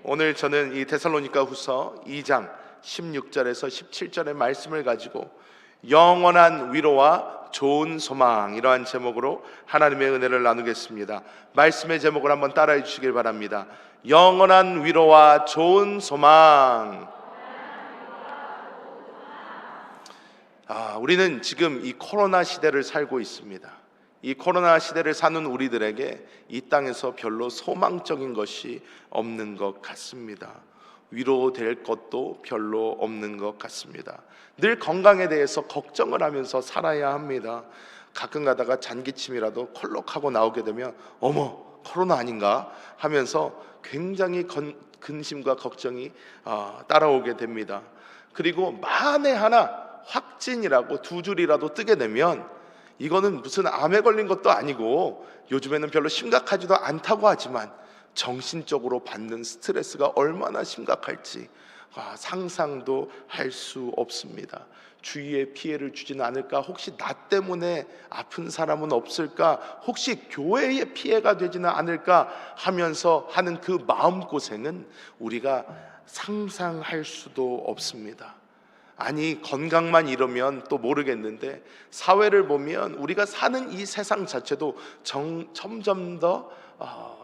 오늘 저는 이 데살로니가 후서 2장 16절에서 17절의 말씀을 가지고 영원한 위로와 좋은 소망, 이러한 제목으로 하나님의 은혜를 나누겠습니다. 말씀의 제목을 한번 따라해 주시길 바랍니다. 영원한 위로와 좋은 소망. 우리는 지금 이 코로나 시대를 살고 있습니다. 이 코로나 시대를 사는 우리들에게 이 땅에서 별로 소망적인 것이 없는 것 같습니다. 위로될 것도 별로 없는 것 같습니다. 늘 건강에 대해서 걱정을 하면서 살아야 합니다. 가끔 가다가 잔기침이라도 콜록하고 나오게 되면 어머, 코로나 아닌가 하면서 굉장히 근심과 걱정이 따라오게 됩니다. 그리고 만에 하나 확진이라고 두 줄이라도 뜨게 되면 이거는 무슨 암에 걸린 것도 아니고 요즘에는 별로 심각하지도 않다고 하지만 정신적으로 받는 스트레스가 얼마나 심각할지 상상도 할 수 없습니다. 주위에 피해를 주지는 않을까, 혹시 나 때문에 아픈 사람은 없을까, 혹시 교회에 피해가 되지는 않을까 하면서 하는 그 마음고생은 우리가 상상할 수도 없습니다. 아니, 건강만 이러면 또 모르겠는데 사회를 보면 우리가 사는 이 세상 자체도 점점 더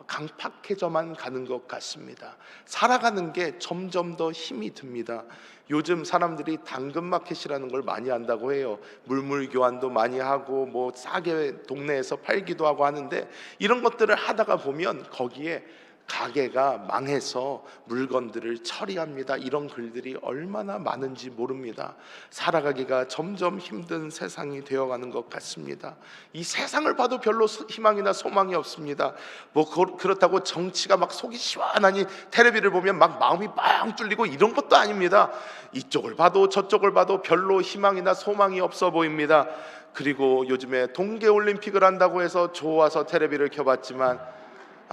강팍해져만 가는 것 같습니다. 살아가는 게 점점 더 힘이 듭니다. 요즘 사람들이 당근마켓이라는 걸 많이 한다고 해요. 물물 교환도 많이 하고 뭐 싸게 동네에서 팔기도 하고 하는데, 이런 것들을 하다가 보면 거기에 가게가 망해서 물건들을 처리합니다. 이런 글들이 얼마나 많은지 모릅니다. 살아가기가 점점 힘든 세상이 되어가는 것 같습니다. 이 세상을 봐도 별로 희망이나 소망이 없습니다. 뭐 그렇다고 정치가 막 속이 시원하니 텔레비를 보면 막 마음이 빵 뚫리고 이런 것도 아닙니다. 이쪽을 봐도 저쪽을 봐도 별로 희망이나 소망이 없어 보입니다. 그리고 요즘에 동계올림픽을 한다고 해서 좋아서 텔레비를 켜봤지만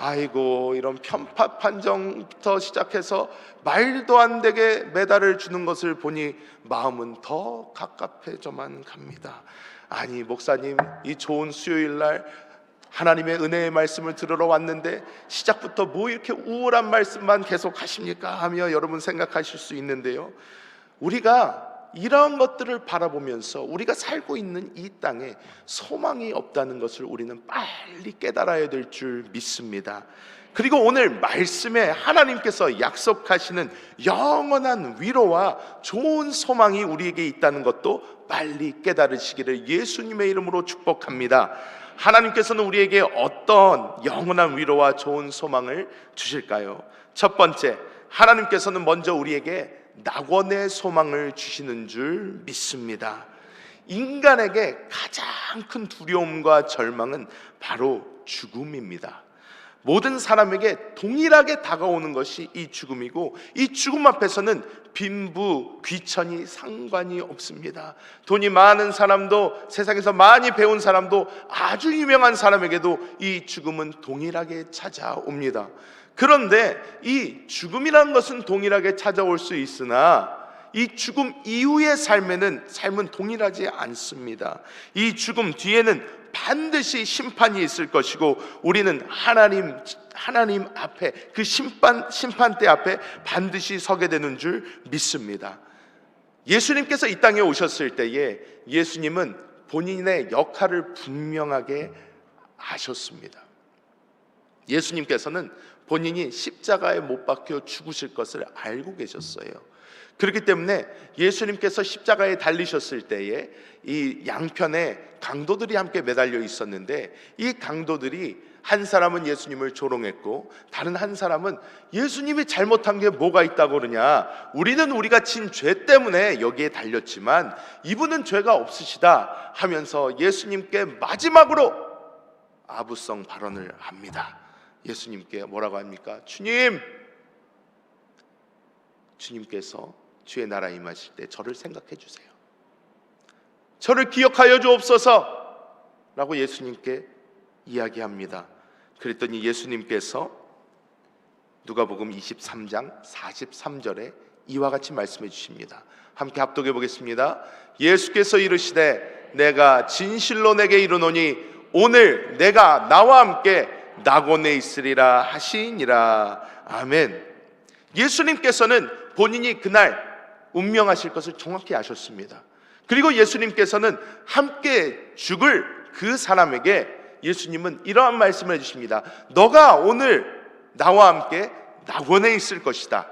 아이고, 이런 편파 판정부터 시작해서 말도 안 되게 메달을 주는 것을 보니 마음은 더 갑갑해져만 갑니다. 아니, 목사님, 이 좋은 수요일날 하나님의 은혜의 말씀을 들으러 왔는데 시작부터 뭐 이렇게 우울한 말씀만 계속 하십니까 하며 여러분 생각하실 수 있는데요, 우리가 이런 것들을 바라보면서 우리가 살고 있는 이 땅에 소망이 없다는 것을 우리는 빨리 깨달아야 될 줄 믿습니다. 그리고 오늘 말씀에 하나님께서 약속하시는 영원한 위로와 좋은 소망이 우리에게 있다는 것도 빨리 깨달으시기를 예수님의 이름으로 축복합니다. 하나님께서는 우리에게 어떤 영원한 위로와 좋은 소망을 주실까요? 첫 번째, 하나님께서는 먼저 우리에게 낙원의 소망을 주시는 줄 믿습니다. 인간에게 가장 큰 두려움과 절망은 바로 죽음입니다. 모든 사람에게 동일하게 다가오는 것이 이 죽음이고, 이 죽음 앞에서는 빈부, 귀천이 상관이 없습니다. 돈이 많은 사람도, 세상에서 많이 배운 사람도, 아주 유명한 사람에게도 이 죽음은 동일하게 찾아옵니다. 그런데 이 죽음이라는 것은 동일하게 찾아올 수 있으나 이 죽음 이후의 삶은 동일하지 않습니다. 이 죽음 뒤에는 반드시 심판이 있을 것이고, 우리는 하나님 앞에, 그 심판대 앞에 반드시 서게 되는 줄 믿습니다. 예수님께서 이 땅에 오셨을 때에 예수님은 본인의 역할을 분명하게 하셨습니다. 예수님께서는 본인이 십자가에 못 박혀 죽으실 것을 알고 계셨어요. 그렇기 때문에 예수님께서 십자가에 달리셨을 때에 이 양편에 강도들이 함께 매달려 있었는데, 이 강도들이 한 사람은 예수님을 조롱했고 다른 한 사람은 예수님이 잘못한 게 뭐가 있다고 그러냐, 우리는 우리가 진 죄 때문에 여기에 달렸지만 이분은 죄가 없으시다 하면서 예수님께 마지막으로 아부성 발언을 합니다. 예수님께 뭐라고 합니까? 주님께서 주의 나라에 임하실 때 저를 생각해 주세요. 저를 기억하여 주옵소서 라고 예수님께 이야기합니다. 그랬더니 예수님께서 누가복음 23장 43절에 이와 같이 말씀해 주십니다. 함께 합독해 보겠습니다. 예수께서 이르시되 내가 진실로 내게 이르노니 오늘 내가 나와 함께 낙원에 있으리라 하시니라. 아멘. 예수님께서는 본인이 그날 운명하실 것을 정확히 아셨습니다. 그리고 예수님께서는 함께 죽을 그 사람에게 예수님은 이러한 말씀을 해주십니다. 너가 오늘 나와 함께 낙원에 있을 것이다.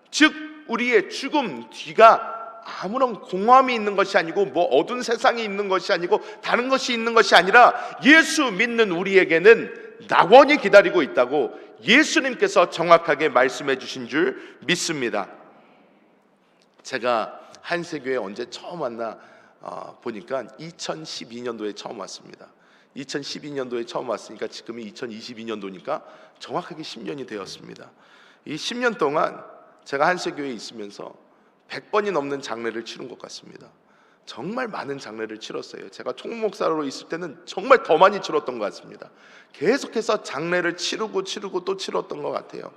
즉 우리의 죽음 뒤가 아무런 공허함이 있는 것이 아니고 뭐 어두운 세상이 있는 것이 아니고 다른 것이 있는 것이 아니라 예수 믿는 우리에게는 낙원이 기다리고 있다고 예수님께서 정확하게 말씀해 주신 줄 믿습니다. 제가 한세교회 언제 처음 왔나 보니까 2012년도에 처음 왔습니다. 2012년도에 처음 왔으니까 지금이 2022년도니까 정확하게 10년이 되었습니다. 이 10년 동안 제가 한세교회에 있으면서 100번이 넘는 장례를 치른 것 같습니다. 정말 많은 장례를 치렀어요. 제가 총목사로 있을 때는 정말 더 많이 치렀던 것 같습니다. 계속해서 장례를 치르고 또 치렀던 것 같아요.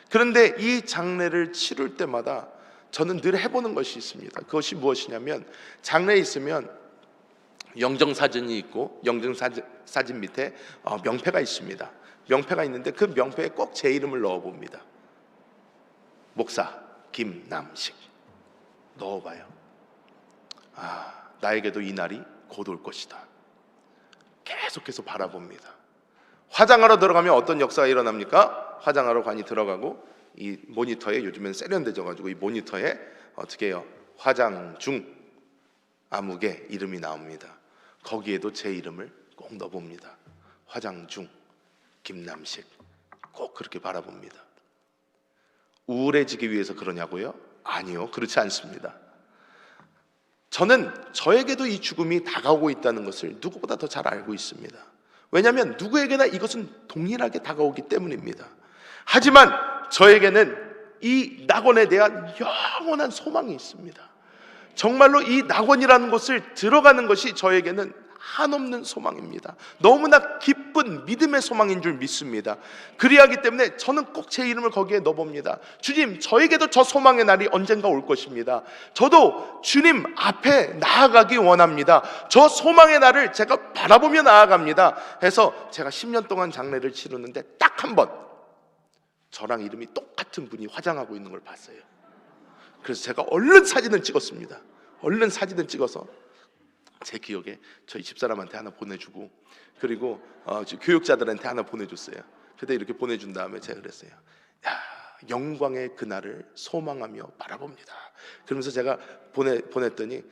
그런데 이 장례를 치를 때마다 저는 늘 해보는 것이 있습니다. 그것이 무엇이냐면 장례에 있으면 영정사진이 있고 영정사진 밑에 명패가 있습니다. 명패가 있는데 그 명패에 꼭 제 이름을 넣어봅니다. 목사 김남식 넣어봐요. 나에게도 이 날이 곧 올 것이다. 계속해서 바라봅니다. 화장하러 들어가면 어떤 역사가 일어납니까? 화장하러 관이 들어가고 이 모니터에 요즘엔 세련되져가지고 이 모니터에 어떻게 해요? 화장 중 아무개 이름이 나옵니다. 거기에도 제 이름을 꼭 넣어봅니다. 화장 중 김남식 꼭 그렇게 바라봅니다. 우울해지기 위해서 그러냐고요? 아니요, 그렇지 않습니다. 저는 저에게도 이 죽음이 다가오고 있다는 것을 누구보다 더 잘 알고 있습니다. 왜냐하면 누구에게나 이것은 동일하게 다가오기 때문입니다. 하지만 저에게는 이 낙원에 대한 영원한 소망이 있습니다. 정말로 이 낙원이라는 곳을 들어가는 것이 저에게는 한없는 소망입니다. 너무나 기쁜 믿음의 소망인 줄 믿습니다. 그리하기 때문에 저는 꼭 제 이름을 거기에 넣어봅니다. 주님, 저에게도 저 소망의 날이 언젠가 올 것입니다. 저도 주님 앞에 나아가기 원합니다. 저 소망의 날을 제가 바라보며 나아갑니다. 해서 제가 10년 동안 장례를 치르는데 딱 한 번 저랑 이름이 똑같은 분이 화장하고 있는 걸 봤어요. 그래서 제가 얼른 사진을 찍었습니다. 얼른 사진을 찍어서 제 기억에 저희 집사람한테 하나 보내주고, 그리고 교육자들한테 하나 보내줬어요. 그때 이렇게 보내준 다음에 제가 그랬어요. 영광의 그날을 소망하며 바라봅니다. 그러면서 제가 보냈더니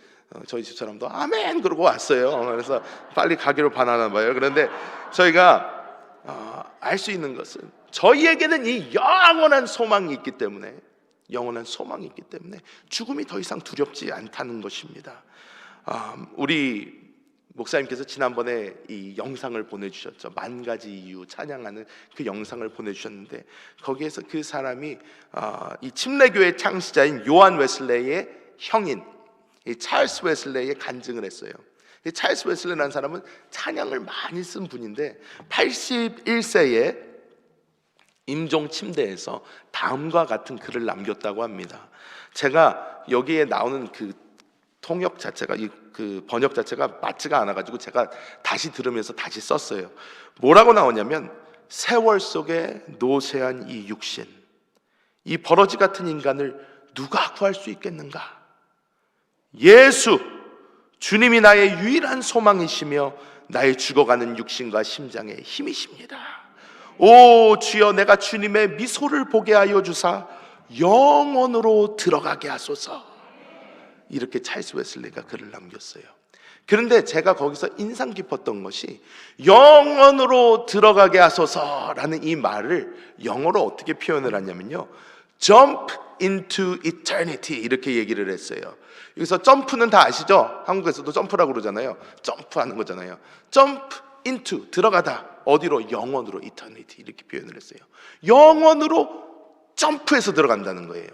저희 집사람도 아멘 그러고 왔어요. 그래서 빨리 가기로 바라나 봐요. 그런데 저희가 알 수 있는 것은 저희에게는 이 영원한 소망이 있기 때문에, 영원한 소망이 있기 때문에 죽음이 더 이상 두렵지 않다는 것입니다. 우리 목사님께서 지난번에 이 영상을 보내주셨죠. 10,000가지 이유 찬양하는 그 영상을 보내주셨는데, 거기에서 그 사람이 이 침례교회 창시자인 요한 웨슬레이의 형인 이 찰스 웨슬레이의 간증을 했어요. 이 찰스 웨슬레이라는 사람은 찬양을 많이 쓴 분인데 81세에 임종 침대에서 다음과 같은 글을 남겼다고 합니다. 제가 여기에 나오는 그 통역 자체가, 그 번역 자체가 맞지가 않아가지고 제가 다시 들으면서 다시 썼어요. 뭐라고 나오냐면, 세월 속에 노쇠한 이 육신, 이 버러지 같은 인간을 누가 구할 수 있겠는가? 예수, 주님이 나의 유일한 소망이시며 나의 죽어가는 육신과 심장의 힘이십니다. 오 주여, 내가 주님의 미소를 보게 하여 주사 영원으로 들어가게 하소서. 이렇게 찰스 웨슬리가 글을 남겼어요. 그런데 제가 거기서 인상 깊었던 것이 영원으로 들어가게 하소서라는 이 말을 영어로 어떻게 표현을 하냐면요, Jump into eternity 이렇게 얘기를 했어요. 여기서 점프는 다 아시죠? 한국에서도 점프라고 그러잖아요. 점프하는 거잖아요. Jump into, 들어가다. 어디로? 영원으로, eternity 이렇게 표현을 했어요. 영원으로 점프해서 들어간다는 거예요.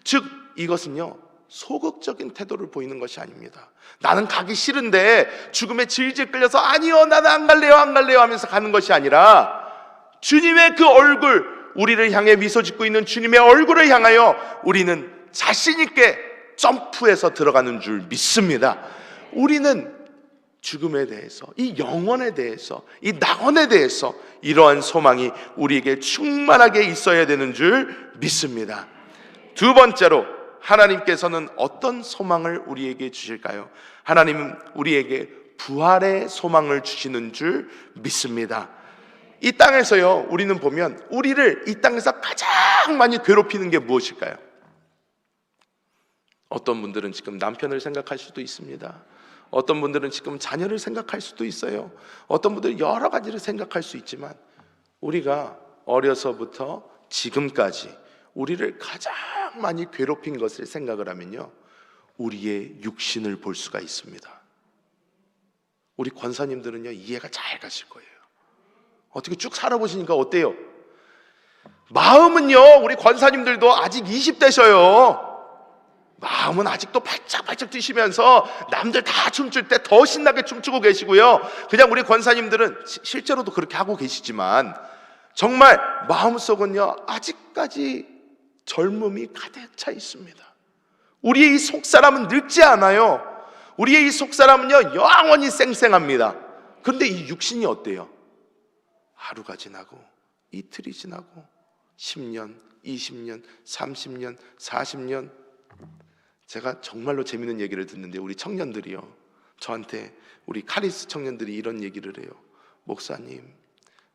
즉 이것은요, 소극적인 태도를 보이는 것이 아닙니다. 나는 가기 싫은데 죽음에 질질 끌려서 아니요 나는 안 갈래요 하면서 가는 것이 아니라, 주님의 그 얼굴, 우리를 향해 미소 짓고 있는 주님의 얼굴을 향하여 우리는 자신 있게 점프해서 들어가는 줄 믿습니다. 우리는 죽음에 대해서, 이 영혼에 대해서, 이 낙원에 대해서 이러한 소망이 우리에게 충만하게 있어야 되는 줄 믿습니다. 두 번째로 하나님께서는 어떤 소망을 우리에게 주실까요? 하나님은 우리에게 부활의 소망을 주시는 줄 믿습니다. 이 땅에서요, 우리는 보면 우리를 이 땅에서 가장 많이 괴롭히는 게 무엇일까요? 어떤 분들은 지금 남편을 생각할 수도 있습니다. 어떤 분들은 지금 자녀를 생각할 수도 있어요. 어떤 분들은 여러 가지를 생각할 수 있지만, 우리가 어려서부터 지금까지 우리를 가장 많이 괴롭힌 것을 생각을 하면요, 우리의 육신을 볼 수가 있습니다. 우리 권사님들은요, 이해가 잘 가실 거예요. 어떻게 쭉 살아보시니까 어때요? 마음은요, 우리 권사님들도 아직 20대셔요. 마음은 아직도 발짝발짝 뛰시면서 남들 다 춤출 때 더 신나게 춤추고 계시고요. 그냥 우리 권사님들은 실제로도 그렇게 하고 계시지만 정말 마음속은요, 아직까지 젊음이 가득 차 있습니다. 우리의 이 속사람은 늙지 않아요. 우리의 이 속사람은요, 영원히 쌩쌩합니다. 그런데 이 육신이 어때요? 하루가 지나고 이틀이 지나고 10년, 20년, 30년, 40년. 제가 정말로 재밌는 얘기를 듣는데, 우리 청년들이요, 저한테, 우리 카리스 청년들이 이런 얘기를 해요. 목사님,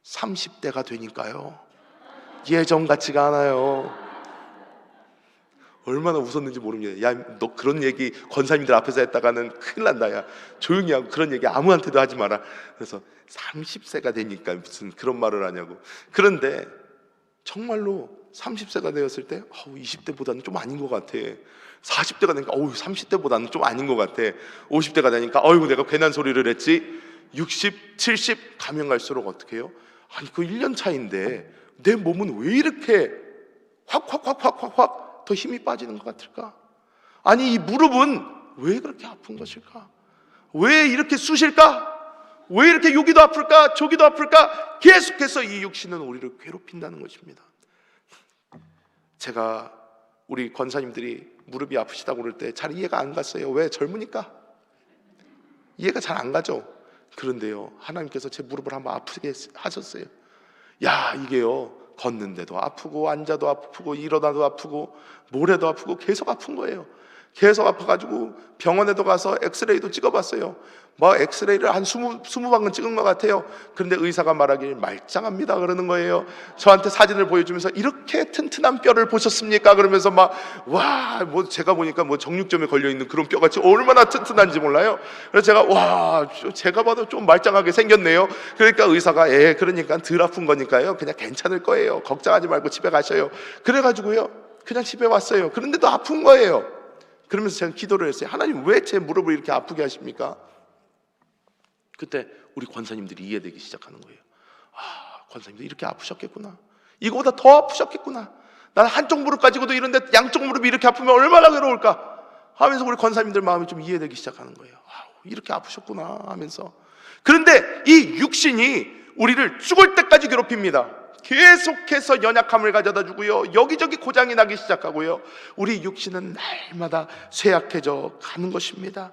30대가 되니까요, 예전 같지가 않아요. 얼마나 웃었는지 모릅니다. 야, 너 그런 얘기 권사님들 앞에서 했다가는 큰일 난다. 야, 조용히 하고 그런 얘기 아무한테도 하지 마라. 그래서 30세가 되니까 무슨 그런 말을 하냐고. 그런데 정말로 30세가 되었을 때 20대보다는 좀 아닌 것 같아. 40대가 되니까 30대보다는 좀 아닌 것 같아. 50대가 되니까 내가 괜한 소리를 했지. 60, 70 가면 갈수록 어떻게 해요? 아니, 그 1년 차인데 내 몸은 왜 이렇게 확 더 힘이 빠지는 것 같을까? 아니, 이 무릎은 왜 그렇게 아픈 것일까? 왜 이렇게 쑤실까? 왜 이렇게 여기도 아플까? 저기도 아플까? 계속해서 이 육신은 우리를 괴롭힌다는 것입니다. 제가 우리 권사님들이 무릎이 아프시다고 그럴 때 잘 이해가 안 갔어요. 왜? 젊으니까 이해가 잘 안 가죠. 그런데요, 하나님께서 제 무릎을 한번 아프게 하셨어요. 야, 이게요, 걷는데도 아프고 앉아도 아프고 일어나도 아프고 모레도 아프고 계속 아픈 거예요. 계속 아파가지고 병원에도 가서 엑스레이도 찍어봤어요. 엑스레이를 한 20방은 찍은 것 같아요. 그런데 의사가 말하길 말짱합니다 그러는 거예요. 저한테 사진을 보여주면서 이렇게 튼튼한 뼈를 보셨습니까? 그러면서 제가 보니까 정육점에 걸려있는 그런 뼈같이 얼마나 튼튼한지 몰라요. 그래서 제가 봐도 좀 말짱하게 생겼네요. 그러니까 의사가 그러니까 덜 아픈 거니까요, 그냥 괜찮을 거예요, 걱정하지 말고 집에 가셔요. 그래가지고요, 그냥 집에 왔어요. 그런데도 아픈 거예요. 그러면서 제가 기도를 했어요. 하나님, 왜 제 무릎을 이렇게 아프게 하십니까? 그때 우리 권사님들이 이해되기 시작하는 거예요. 권사님도 이렇게 아프셨겠구나. 이거보다 더 아프셨겠구나. 난 한쪽 무릎 가지고도 이런데 양쪽 무릎이 이렇게 아프면 얼마나 괴로울까 하면서 우리 권사님들 마음이 좀 이해되기 시작하는 거예요. 이렇게 아프셨구나 하면서. 그런데 이 육신이 우리를 죽을 때까지 괴롭힙니다. 계속해서 연약함을 가져다 주고요, 여기저기 고장이 나기 시작하고요, 우리 육신은 날마다 쇠약해져 가는 것입니다.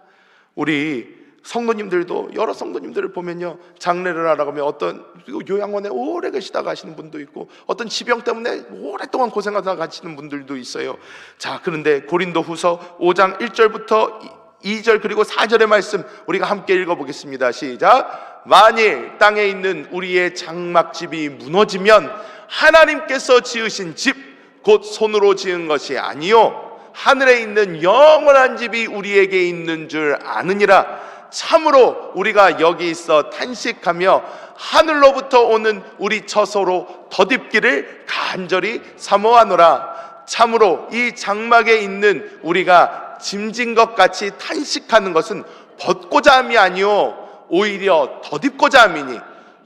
우리 성도님들도, 여러 성도님들을 보면요, 장례를 하러 가면 어떤 요양원에 오래 계시다가 가시는 분도 있고, 어떤 지병 때문에 오랫동안 고생하다가 가시는 분들도 있어요. 자, 그런데 고린도후서 5장 1절부터 2절 그리고 4절의 말씀 우리가 함께 읽어보겠습니다. 시작. 만일 땅에 있는 우리의 장막집이 무너지면 하나님께서 지으신 집 곧 손으로 지은 것이 아니요 하늘에 있는 영원한 집이 우리에게 있는 줄 아느니라. 참으로 우리가 여기 있어 탄식하며 하늘로부터 오는 우리 처소로 덧입기를 간절히 사모하노라. 참으로 이 장막에 있는 우리가 짐진 것 같이 탄식하는 것은 벗고자 함이 아니요 오히려 덧입고자 함이니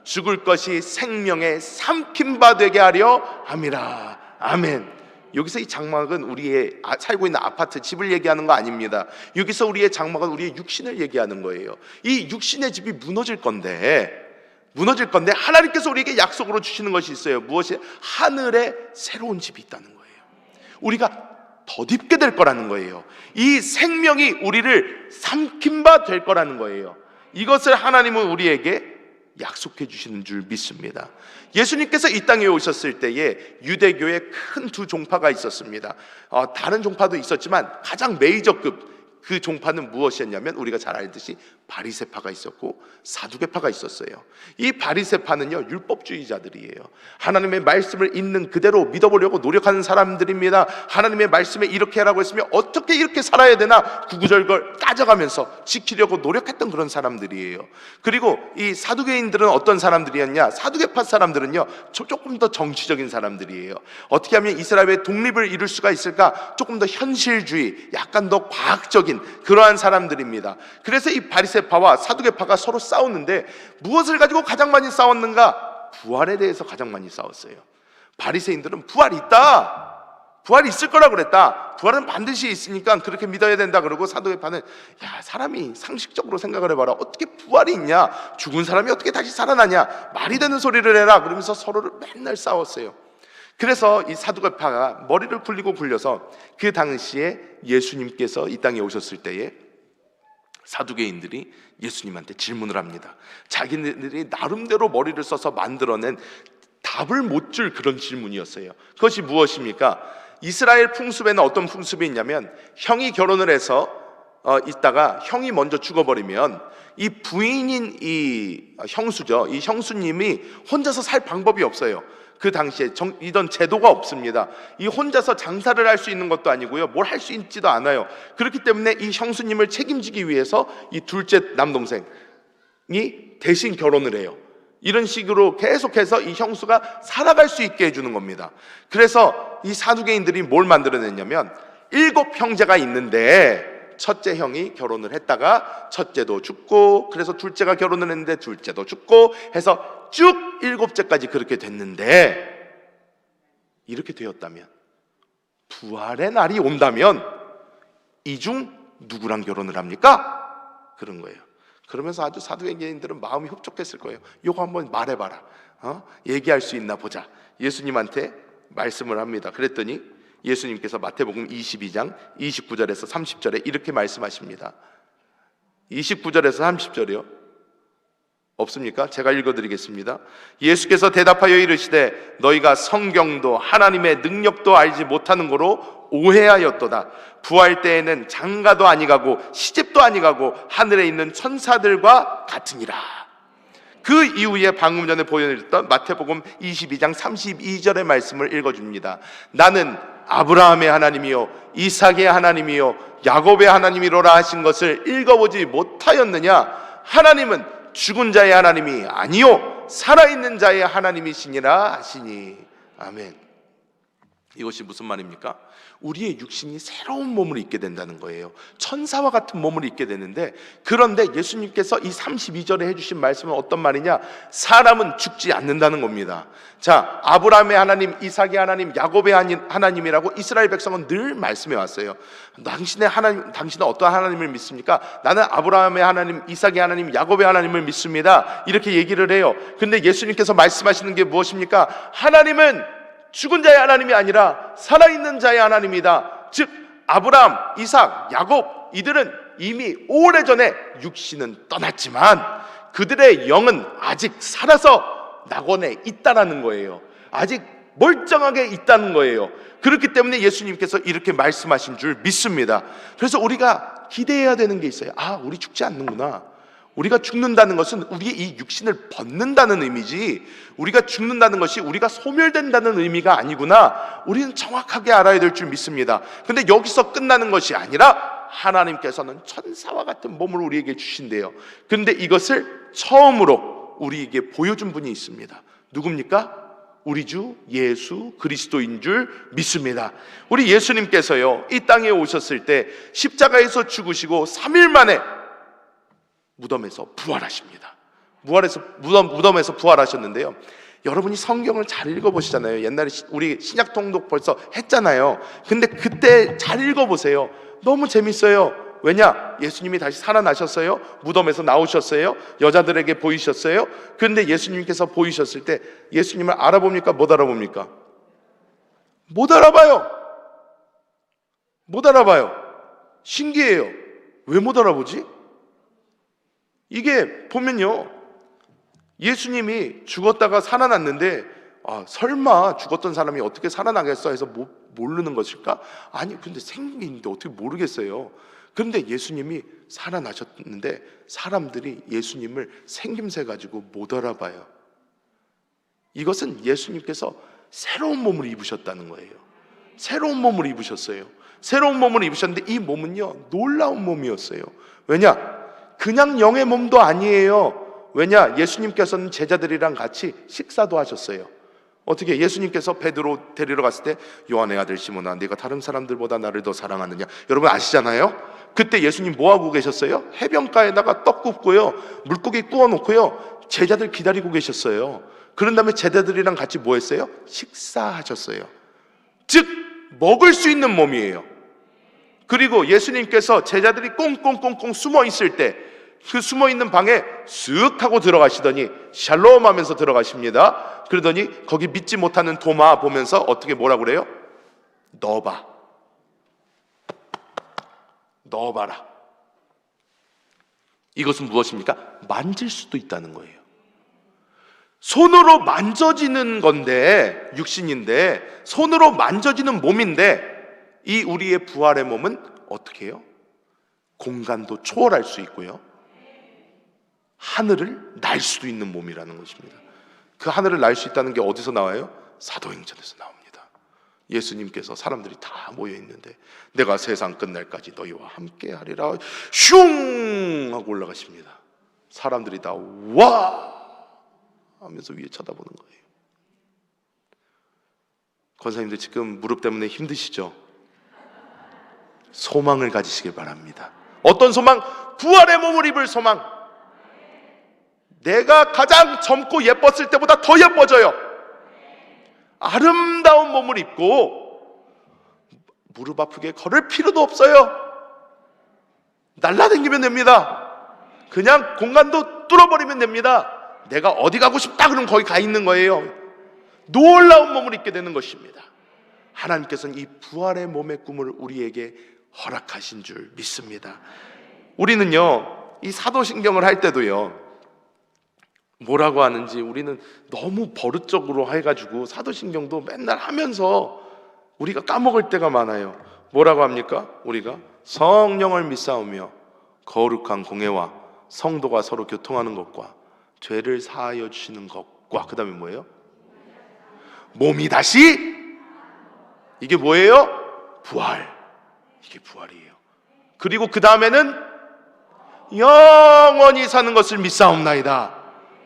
죽을 것이 생명의 삼킨 바 되게 하려 함이라. 아멘. 여기서 이 장막은 우리의 살고 있는 아파트, 집을 얘기하는 거 아닙니다. 여기서 우리의 장막은 우리의 육신을 얘기하는 거예요. 이 육신의 집이 무너질 건데 하나님께서 우리에게 약속으로 주시는 것이 있어요. 무엇이? 하늘에 새로운 집이 있다는 거예요. 우리가 덧입게 될 거라는 거예요. 이 생명이 우리를 삼킨 바 될 거라는 거예요. 이것을 하나님은 우리에게 약속해 주시는 줄 믿습니다. 예수님께서 이 땅에 오셨을 때에 유대교에 큰 두 종파가 있었습니다. 다른 종파도 있었지만 가장 메이저급 그 종파는 무엇이었냐면 우리가 잘 알듯이 바리새파가 있었고 사두개파가 있었어요. 이 바리새파는요, 율법주의자들이에요. 하나님의 말씀을 있는 그대로 믿어보려고 노력하는 사람들입니다. 하나님의 말씀에 이렇게 하라고 했으면 어떻게 이렇게 살아야 되나 구구절절 따져가면서 지키려고 노력했던 그런 사람들이에요. 그리고 이 사두개인들은 어떤 사람들이었냐? 사두개파 사람들은요, 조금 더 정치적인 사람들이에요. 어떻게 하면 이스라엘의 독립을 이룰 수가 있을까? 조금 더 현실주의, 약간 더 과학적인 그러한 사람들입니다. 그래서 이 바리새파와 사두개파가 서로 싸웠는데 무엇을 가지고 가장 많이 싸웠는가? 부활에 대해서 가장 많이 싸웠어요. 바리새인들은 부활이 있다, 부활이 있을 거라 그랬다, 부활은 반드시 있으니까 그렇게 믿어야 된다 그러고, 사두개파는 야, 사람이 상식적으로 생각을 해봐라, 어떻게 부활이 있냐, 죽은 사람이 어떻게 다시 살아나냐, 말이 되는 소리를 해라, 그러면서 서로를 맨날 싸웠어요. 그래서 이 사두개파가 머리를 굴리고 굴려서 그 당시에 예수님께서 이 땅에 오셨을 때에 사두개인들이 예수님한테 질문을 합니다. 자기네들이 나름대로 머리를 써서 만들어낸 답을 못 줄 그런 질문이었어요. 그것이 무엇입니까? 이스라엘 풍습에는 어떤 풍습이 있냐면, 형이 결혼을 해서 있다가 형이 먼저 죽어버리면 이 부인인 이 형수죠, 이 형수님이 혼자서 살 방법이 없어요. 그 당시에 이런 제도가 없습니다. 이 혼자서 장사를 할 수 있는 것도 아니고요, 뭘 할 수 있지도 않아요. 그렇기 때문에 이 형수님을 책임지기 위해서 이 둘째 남동생이 대신 결혼을 해요. 이런 식으로 계속해서 이 형수가 살아갈 수 있게 해주는 겁니다. 그래서 이 사두개인들이 뭘 만들어냈냐면, 7 형제가 있는데 첫째 형이 결혼을 했다가 첫째도 죽고, 그래서 둘째가 결혼을 했는데 둘째도 죽고 해서 쭉 7째까지 그렇게 됐는데, 이렇게 되었다면, 부활의 날이 온다면 이 중 누구랑 결혼을 합니까? 그런 거예요. 그러면서 아주 사두개인들은 마음이 흡족했을 거예요. 요거 한번 말해봐라, 얘기할 수 있나 보자. 예수님한테 말씀을 합니다. 그랬더니 예수님께서 마태복음 22장 29절에서 30절에 이렇게 말씀하십니다. 29절에서 30절이요. 없습니까? 제가 읽어드리겠습니다. 예수께서 대답하여 이르시되 너희가 성경도 하나님의 능력도 알지 못하는 거로 오해하였도다. 부활 때에는 장가도 아니가고 시집도 아니가고 하늘에 있는 천사들과 같으니라. 그 이후에 방금 전에 보여드렸던 마태복음 22장 32절의 말씀을 읽어줍니다. 나는 아브라함의 하나님이요 이삭의 하나님이요 야곱의 하나님이로라 하신 것을 읽어보지 못하였느냐? 하나님은 죽은 자의 하나님이 아니요 살아있는 자의 하나님이시니라 하시니. 아멘. 이것이 무슨 말입니까? 우리의 육신이 새로운 몸을 입게 된다는 거예요. 천사와 같은 몸을 입게 되는데, 그런데 예수님께서 이 32절에 해주신 말씀은 어떤 말이냐? 사람은 죽지 않는다는 겁니다. 자, 아브라함의 하나님, 이삭의 하나님, 야곱의 하나님이라고 이스라엘 백성은 늘 말씀해 왔어요. 당신의 하나님, 당신은 어떤 하나님을 믿습니까? 나는 아브라함의 하나님, 이삭의 하나님, 야곱의 하나님을 믿습니다. 이렇게 얘기를 해요. 근데 예수님께서 말씀하시는 게 무엇입니까? 하나님은 죽은 자의 하나님이 아니라 살아있는 자의 하나님이다. 즉 아브라함, 이삭, 야곱 이들은 이미 오래전에 육신은 떠났지만 그들의 영은 아직 살아서 낙원에 있다라는 거예요. 아직 멀쩡하게 있다는 거예요. 그렇기 때문에 예수님께서 이렇게 말씀하신 줄 믿습니다. 그래서 우리가 기대해야 되는 게 있어요. 아, 우리 죽지 않는구나. 우리가 죽는다는 것은 우리의 이 육신을 벗는다는 의미지, 우리가 죽는다는 것이 우리가 소멸된다는 의미가 아니구나. 우리는 정확하게 알아야 될 줄 믿습니다. 근데 여기서 끝나는 것이 아니라 하나님께서는 천사와 같은 몸을 우리에게 주신대요. 근데 이것을 처음으로 우리에게 보여준 분이 있습니다. 누굽니까? 우리 주 예수 그리스도인 줄 믿습니다. 우리 예수님께서요, 이 땅에 오셨을 때 십자가에서 죽으시고 3일 만에 무덤에서 부활하십니다. 무덤에서 부활하셨는데요, 여러분이 성경을 잘 읽어보시잖아요. 옛날에 우리 신약 통독 벌써 했잖아요. 근데 그때 잘 읽어보세요. 너무 재밌어요. 왜냐? 예수님이 다시 살아나셨어요. 무덤에서 나오셨어요. 여자들에게 보이셨어요. 그런데 예수님께서 보이셨을 때 예수님을 알아봅니까? 못 알아봅니까? 못 알아봐요. 못 알아봐요. 신기해요. 왜 못 알아보지? 이게 보면요, 예수님이 죽었다가 살아났는데 설마 죽었던 사람이 어떻게 살아나겠어 해서 모르는 것일까? 아니, 근데 생긴데 어떻게 모르겠어요. 그런데 예수님이 살아나셨는데 사람들이 예수님을 생김새 가지고 못 알아봐요. 이것은 예수님께서 새로운 몸을 입으셨다는 거예요. 새로운 몸을 입으셨어요. 새로운 몸을 입으셨는데 이 몸은요, 놀라운 몸이었어요. 왜냐? 그냥 영의 몸도 아니에요. 왜냐? 예수님께서는 제자들이랑 같이 식사도 하셨어요. 어떻게? 예수님께서 베드로 데리러 갔을 때 요한의 아들 시몬아, 네가 다른 사람들보다 나를 더 사랑하느냐? 여러분 아시잖아요? 그때 예수님 뭐하고 계셨어요? 해변가에다가 떡 굽고요, 물고기 구워놓고요, 제자들 기다리고 계셨어요. 그런 다음에 제자들이랑 같이 뭐 했어요? 식사하셨어요. 즉 먹을 수 있는 몸이에요. 그리고 예수님께서 제자들이 꽁꽁꽁꽁 숨어 있을 때 그 숨어 있는 방에 쓱 하고 들어가시더니 샬롬 하면서 들어가십니다. 그러더니 거기 믿지 못하는 도마 보면서 어떻게 뭐라고 그래요? 넣어봐라. 이것은 무엇입니까? 만질 수도 있다는 거예요. 손으로 만져지는 건데, 육신인데 손으로 만져지는 몸인데, 이 우리의 부활의 몸은 어떻게 해요? 공간도 초월할 수 있고요, 하늘을 날 수도 있는 몸이라는 것입니다. 그 하늘을 날 수 있다는 게 어디서 나와요? 사도행전에서 나옵니다. 예수님께서 사람들이 다 모여 있는데 내가 세상 끝날까지 너희와 함께 하리라 슝 하고 올라가십니다. 사람들이 다 와 하면서 위에 쳐다보는 거예요. 권사님들 지금 무릎 때문에 힘드시죠? 소망을 가지시길 바랍니다. 어떤 소망? 부활의 몸을 입을 소망. 내가 가장 젊고 예뻤을 때보다 더 예뻐져요. 아름다운 몸을 입고 무릎 아프게 걸을 필요도 없어요. 날라다니면 됩니다. 그냥 공간도 뚫어버리면 됩니다. 내가 어디 가고 싶다 그러면 거기 가 있는 거예요. 놀라운 몸을 입게 되는 것입니다. 하나님께서는 이 부활의 몸의 꿈을 우리에게 허락하신 줄 믿습니다. 우리는요, 이 사도신경을 할 때도요, 뭐라고 하는지 우리는 너무 버릇적으로 해가지고 사도신경도 맨날 하면서 우리가 까먹을 때가 많아요. 뭐라고 합니까? 우리가 성령을 믿사오며 거룩한 공회와 성도가 서로 교통하는 것과 죄를 사하여 주시는 것과, 그 다음에 뭐예요? 몸이 다시, 이게 뭐예요? 부활. 이게 부활이에요. 그리고 그 다음에는 영원히 사는 것을 믿사옵나이다.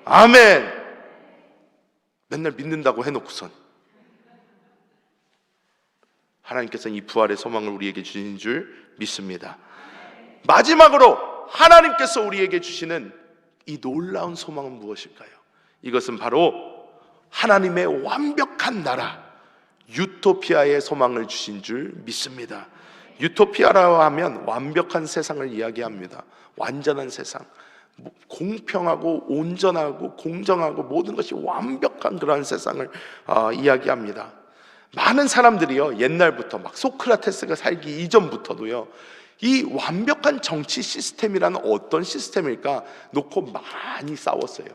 아멘. 맨날 믿는다고 해놓고선 하나님께서는 이 부활의 소망을 우리에게 주신 줄 믿습니다. 마지막으로 하나님께서 우리에게 주시는 이 놀라운 소망은 무엇일까요? 이것은 바로 하나님의 완벽한 나라, 유토피아의 소망을 주신 줄 믿습니다. 유토피아라고 하면 완벽한 세상을 이야기합니다. 완전한 세상, 공평하고 온전하고 공정하고 모든 것이 완벽한 그런 세상을 이야기합니다. 많은 사람들이요, 옛날부터 막 소크라테스가 살기 이전부터도요, 이 완벽한 정치 시스템이라는 어떤 시스템일까 놓고 많이 싸웠어요.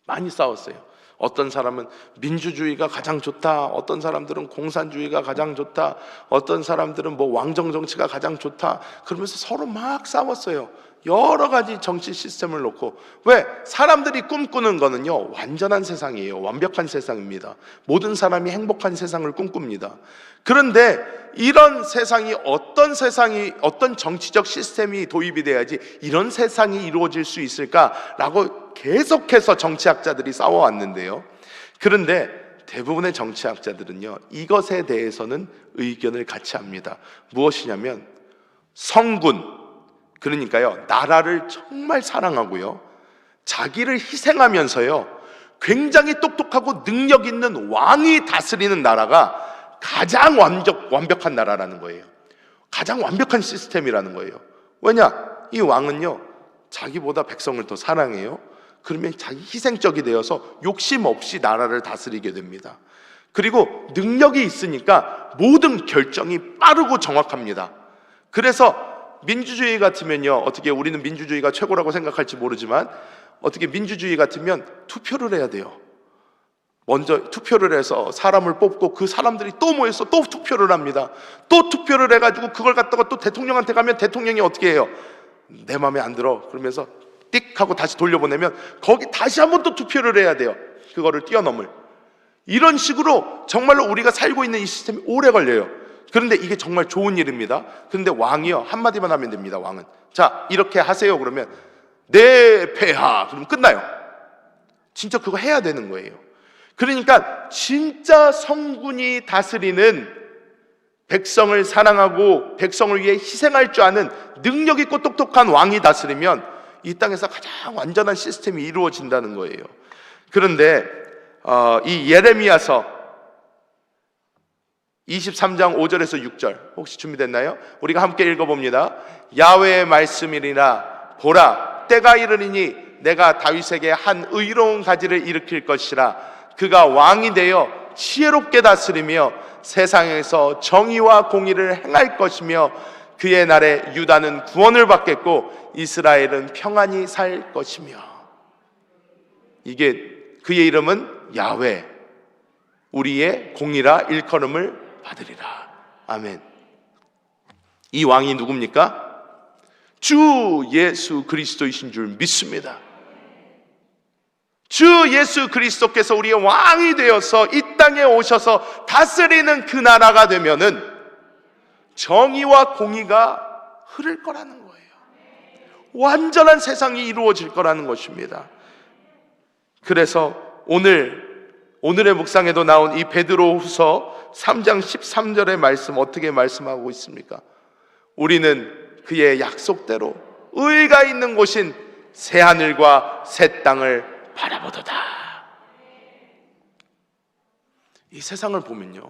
많이 싸웠어요. 어떤 사람은 민주주의가 가장 좋다, 어떤 사람들은 공산주의가 가장 좋다, 어떤 사람들은 뭐 왕정정치가 가장 좋다, 그러면서 서로 막 싸웠어요. 여러 가지 정치 시스템을 놓고. 왜? 사람들이 꿈꾸는 거는요, 완전한 세상이에요. 완벽한 세상입니다. 모든 사람이 행복한 세상을 꿈꿉니다. 그런데 이런 세상이 어떤 정치적 시스템이 도입이 돼야지 이런 세상이 이루어질 수 있을까라고 계속해서 정치학자들이 싸워왔는데요, 그런데 대부분의 정치학자들은요, 이것에 대해서는 의견을 같이 합니다. 무엇이냐면, 성군, 그러니까요, 나라를 정말 사랑하고요, 자기를 희생하면서요, 굉장히 똑똑하고 능력 있는 왕이 다스리는 나라가 가장 완벽한 나라라는 거예요. 가장 완벽한 시스템이라는 거예요. 왜냐? 이 왕은요, 자기보다 백성을 더 사랑해요. 그러면 자기 희생적이 되어서 욕심 없이 나라를 다스리게 됩니다. 그리고 능력이 있으니까 모든 결정이 빠르고 정확합니다. 그래서 민주주의 같으면요, 어떻게 우리는 민주주의가 최고라고 생각할지 모르지만 어떻게 민주주의 같으면 투표를 해야 돼요. 먼저 투표를 해서 사람을 뽑고 그 사람들이 또 모여서 또 투표를 합니다. 또 투표를 해가지고 그걸 갖다가 또 대통령한테 가면 대통령이 어떻게 해요? 내 마음에 안 들어 그러면서 띡 하고 다시 돌려보내면 거기 다시 한번 또 투표를 해야 돼요. 그거를 뛰어넘을. 이런 식으로 정말로 우리가 살고 있는 이 시스템이 오래 걸려요. 그런데 이게 정말 좋은 일입니다. 그런데 왕이요, 한마디만 하면 됩니다. 왕은 자 이렇게 하세요 그러면 네 폐하 그러면 끝나요. 진짜 그거 해야 되는 거예요. 그러니까 진짜 성군이 다스리는, 백성을 사랑하고 백성을 위해 희생할 줄 아는 능력 있고 똑똑한 왕이 다스리면 이 땅에서 가장 완전한 시스템이 이루어진다는 거예요. 그런데 이 예레미야서 23장 5절에서 6절 혹시 준비됐나요? 우리가 함께 읽어봅니다. 야훼의 말씀이니라. 보라, 때가 이르리니 내가 다윗에게 한 의로운 가지를 일으킬 것이라. 그가 왕이 되어 지혜롭게 다스리며 세상에서 정의와 공의를 행할 것이며 그의 날에 유다는 구원을 받겠고 이스라엘은 평안히 살 것이며. 이게 그의 이름은 야훼, 우리의 공의라 일컬음을 받으리라. 아멘. 이 왕이 누굽니까? 주 예수 그리스도이신 줄 믿습니다. 주 예수 그리스도께서 우리의 왕이 되어서 이 땅에 오셔서 다스리는 그 나라가 되면은 정의와 공의가 흐를 거라는 거예요. 완전한 세상이 이루어질 거라는 것입니다. 그래서 오늘의 묵상에도 나온 이 베드로후서 3장 13절의 말씀 어떻게 말씀하고 있습니까? 우리는 그의 약속대로 의가 있는 곳인 새 하늘과 새 땅을 바라보도다. 이 세상을 보면요,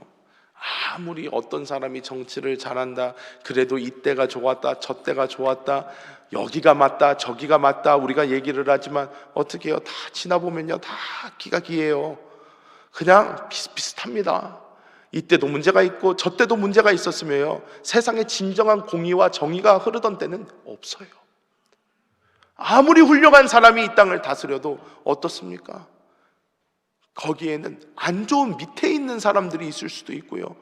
아무리 어떤 사람이 정치를 잘한다, 그래도 이때가 좋았다, 저때가 좋았다, 여기가 맞다, 저기가 맞다 우리가 얘기를 하지만 어떻게 해요? 다 지나보면요, 다 기각이에요. 그냥 비슷비슷합니다. 이때도 문제가 있고 저때도 문제가 있었으며요, 세상에 진정한 공의와 정의가 흐르던 때는 없어요. 아무리 훌륭한 사람이 이 땅을 다스려도 어떻습니까? 거기에는 안 좋은 밑에 있는 사람들이 있을 수도 있고요,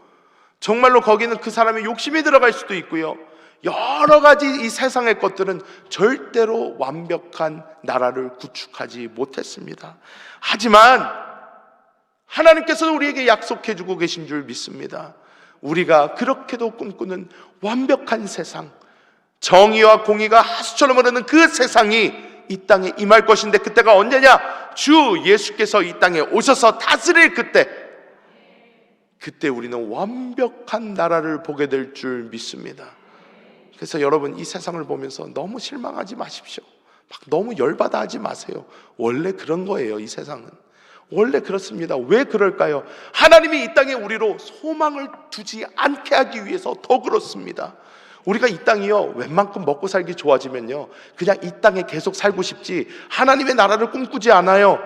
정말로 거기는 그 사람의 욕심이 들어갈 수도 있고요, 여러 가지 이 세상의 것들은 절대로 완벽한 나라를 구축하지 못했습니다. 하지만 하나님께서 우리에게 약속해 주고 계신 줄 믿습니다. 우리가 그렇게도 꿈꾸는 완벽한 세상, 정의와 공의가 하수처럼 흐르는 그 세상이 이 땅에 임할 것인데, 그때가 언제냐? 주 예수께서 이 땅에 오셔서 다스릴 그때 우리는 완벽한 나라를 보게 될 줄 믿습니다. 그래서 여러분, 이 세상을 보면서 너무 실망하지 마십시오. 막 너무 열받아 하지 마세요. 원래 그런 거예요. 이 세상은 원래 그렇습니다. 왜 그럴까요? 하나님이 이 땅에 우리로 소망을 두지 않게 하기 위해서 더 그렇습니다. 우리가 이 땅이요, 웬만큼 먹고 살기 좋아지면요, 그냥 이 땅에 계속 살고 싶지 하나님의 나라를 꿈꾸지 않아요.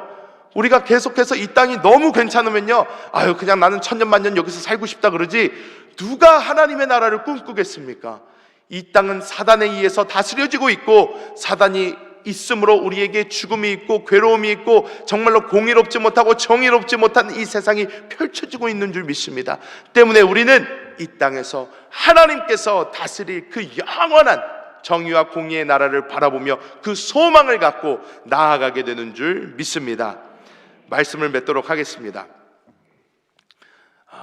우리가 계속해서 이 땅이 너무 괜찮으면요, 아유 그냥 나는 천년만년 여기서 살고 싶다 그러지, 누가 하나님의 나라를 꿈꾸겠습니까? 이 땅은 사단에 의해서 다스려지고 있고, 사단이 있으므로 우리에게 죽음이 있고 괴로움이 있고 정말로 공의롭지 못하고 정의롭지 못한 이 세상이 펼쳐지고 있는 줄 믿습니다. 때문에 우리는 이 땅에서 하나님께서 다스릴 그 영원한 정의와 공의의 나라를 바라보며 그 소망을 갖고 나아가게 되는 줄 믿습니다. 말씀을 맺도록 하겠습니다.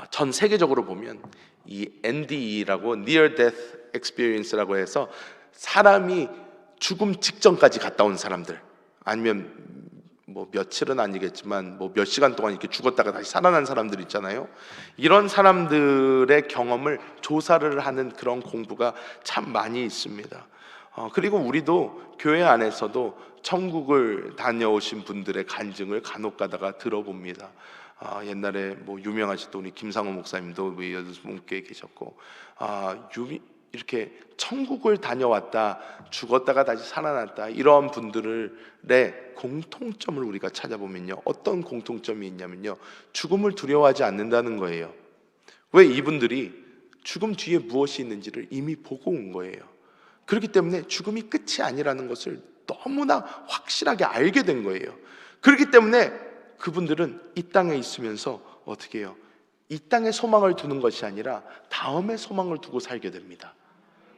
전 세계적으로 보면 이 NDE라고 Near Death Experience라고 해서 사람이 죽음 직전까지 갔다 온 사람들, 아니면 뭐 며칠은 아니겠지만 뭐 몇 시간 동안 이렇게 죽었다가 다시 살아난 사람들 있잖아요. 이런 사람들의 경험을 조사를 하는 그런 공부가 참 많이 있습니다. 그리고 우리도 교회 안에서도 천국을 다녀오신 분들의 간증을 간혹 가다가 들어봅니다. 옛날에 뭐 유명하셨던 우리 김상호 목사님도 우리 여러분께 계셨고, 이렇게 천국을 다녀왔다, 죽었다가 다시 살아났다, 이런 분들의 공통점을 우리가 찾아보면요, 어떤 공통점이 있냐면요, 죽음을 두려워하지 않는다는 거예요. 왜? 이분들이 죽음 뒤에 무엇이 있는지를 이미 보고 온 거예요. 그렇기 때문에 죽음이 끝이 아니라는 것을 너무나 확실하게 알게 된 거예요. 그렇기 때문에 그분들은 이 땅에 있으면서 어떻게 해요? 이 땅에 소망을 두는 것이 아니라 다음에 소망을 두고 살게 됩니다.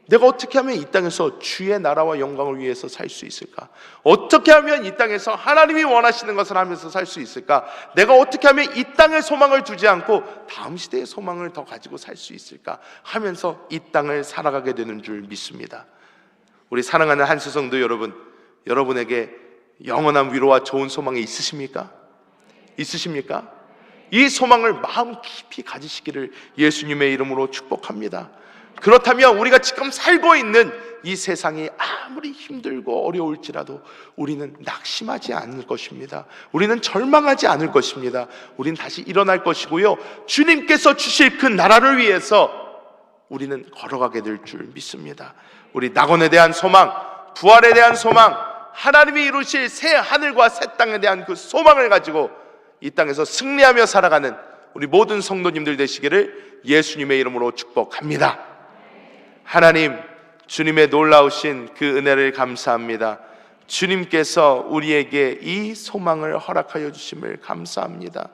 내가 어떻게 하면 이 땅에서 주의 나라와 영광을 위해서 살 수 있을까? 어떻게 하면 이 땅에서 하나님이 원하시는 것을 하면서 살 수 있을까? 내가 어떻게 하면 이 땅에 소망을 두지 않고 다음 시대의 소망을 더 가지고 살 수 있을까? 하면서 이 땅을 살아가게 되는 줄 믿습니다. 우리 사랑하는 한수 성도 여러분, 여러분에게 영원한 위로와 좋은 소망이 있으십니까? 있으십니까? 이 소망을 마음 깊이 가지시기를 예수님의 이름으로 축복합니다. 그렇다면 우리가 지금 살고 있는 이 세상이 아무리 힘들고 어려울지라도 우리는 낙심하지 않을 것입니다. 우리는 절망하지 않을 것입니다. 우리는 다시 일어날 것이고요, 주님께서 주실 그 나라를 위해서 우리는 걸어가게 될 줄 믿습니다. 우리 낙원에 대한 소망, 부활에 대한 소망, 하나님이 이루실 새 하늘과 새 땅에 대한 그 소망을 가지고 이 땅에서 승리하며 살아가는 우리 모든 성도님들 되시기를 예수님의 이름으로 축복합니다. 하나님, 주님의 놀라우신 그 은혜를 감사합니다. 주님께서 우리에게 이 소망을 허락하여 주심을 감사합니다.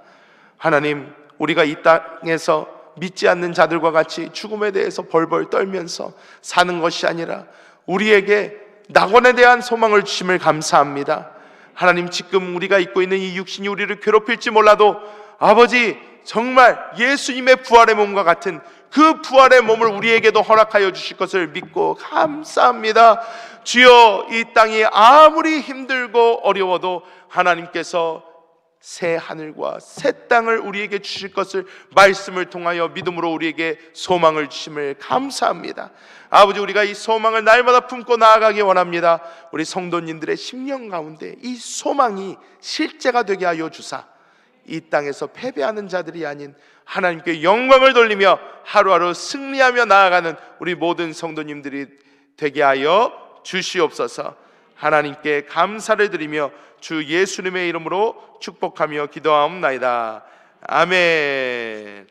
하나님, 우리가 이 땅에서 믿지 않는 자들과 같이 죽음에 대해서 벌벌 떨면서 사는 것이 아니라 우리에게 낙원에 대한 소망을 주심을 감사합니다. 하나님, 지금 우리가 입고 있는 이 육신이 우리를 괴롭힐지 몰라도 아버지, 정말 예수님의 부활의 몸과 같은 그 부활의 몸을 우리에게도 허락하여 주실 것을 믿고 감사합니다. 주여, 이 땅이 아무리 힘들고 어려워도 하나님께서 새 하늘과 새 땅을 우리에게 주실 것을 말씀을 통하여 믿음으로 우리에게 소망을 주심을 감사합니다. 아버지, 우리가 이 소망을 날마다 품고 나아가기 원합니다. 우리 성도님들의 심령 가운데 이 소망이 실제가 되게 하여 주사 이 땅에서 패배하는 자들이 아닌 하나님께 영광을 돌리며 하루하루 승리하며 나아가는 우리 모든 성도님들이 되게 하여 주시옵소서. 하나님께 감사를 드리며 주 예수님의 이름으로 축복하며 기도하옵나이다. 아멘.